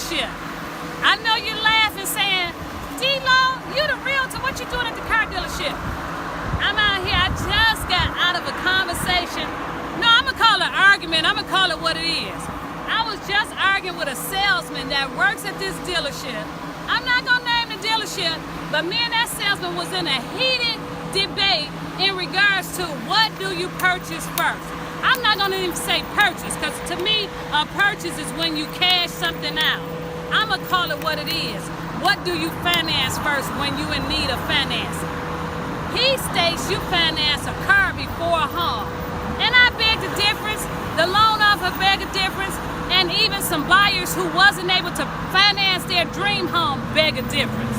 dealership. I know you're laughing saying, D-Lowe, you the realtor, what you doing at the car dealership? I'm out here, I just got out of a conversation. No, I'm gonna call it an argument, I'm gonna call it what it is. I was just arguing with a salesman that works at this dealership. I'm not gonna name the dealership, but me and that salesman was in a heated debate in regards to what do you purchase first. I'm not gonna even say purchase, because to me, a purchase is when you cash something out. I'm gonna call it what it is. What do you finance first when you in need of financing? He states you finance a car before a home. And I beg the difference, the loan officer beg a difference, and even some buyers who wasn't able to finance their dream home beg a difference.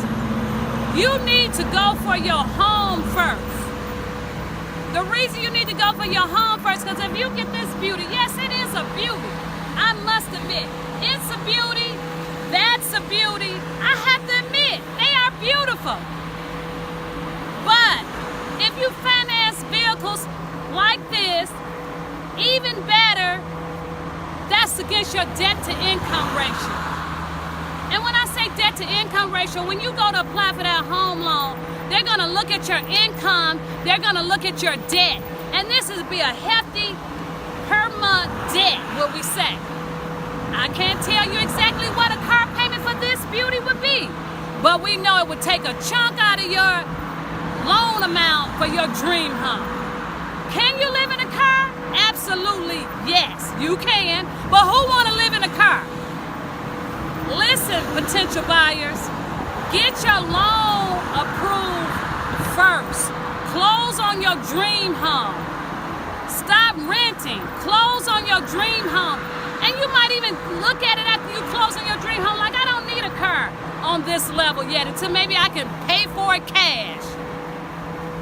You need to go for your home first. The reason you need to go for your home first, because if you get this beauty, yes, it is a beauty. I must admit, it's a beauty, that's a beauty. I have to admit, they are beautiful. But if you finance vehicles like this, even better, that's against your debt-to-income ratio. And when I say debt-to-income ratio, when you go to apply for that home loan, they're going to look at your income, they're going to look at your debt. And this is be a hefty per-month debt, what we say. I can't tell you exactly what a car payment for this beauty would be, but we know it would take a chunk out of your loan amount for your dream home. Can you live in a car? Absolutely, yes, you can. But who want to live in a car? Listen, potential buyers, get your loan approved first. Close on your dream home. Stop renting. Close on your dream home. And you might even look at it after you close on your dream home like, I don't need a car on this level yet until maybe I can pay for it cash.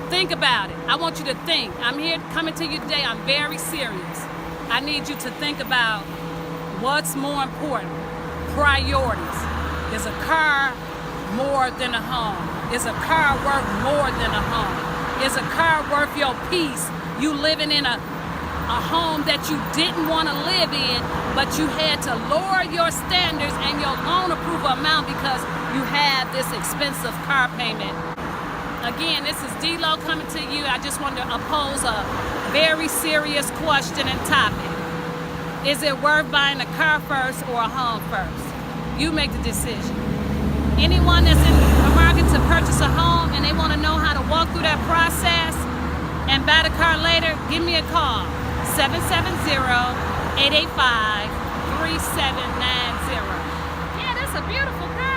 Think about it. I want you to think. I'm here coming to you today. I'm very serious. I need you to think about what's more important. Priorities. Is a car more than a home? Is a car worth more than a home? Is a car worth your peace? You living in a home that you didn't want to live in, but you had to lower your standards and your loan approval amount because you have this expensive car payment. Again, this is D-Lowe coming to you. I just wanted to pose a very serious question and topic. Is it worth buying a car first or a home first? You make the decision. Anyone that's in the market to purchase a home and they want to know how to walk through that process and buy the car later, give me a call. 770-885-3790. Yeah, that's a beautiful car.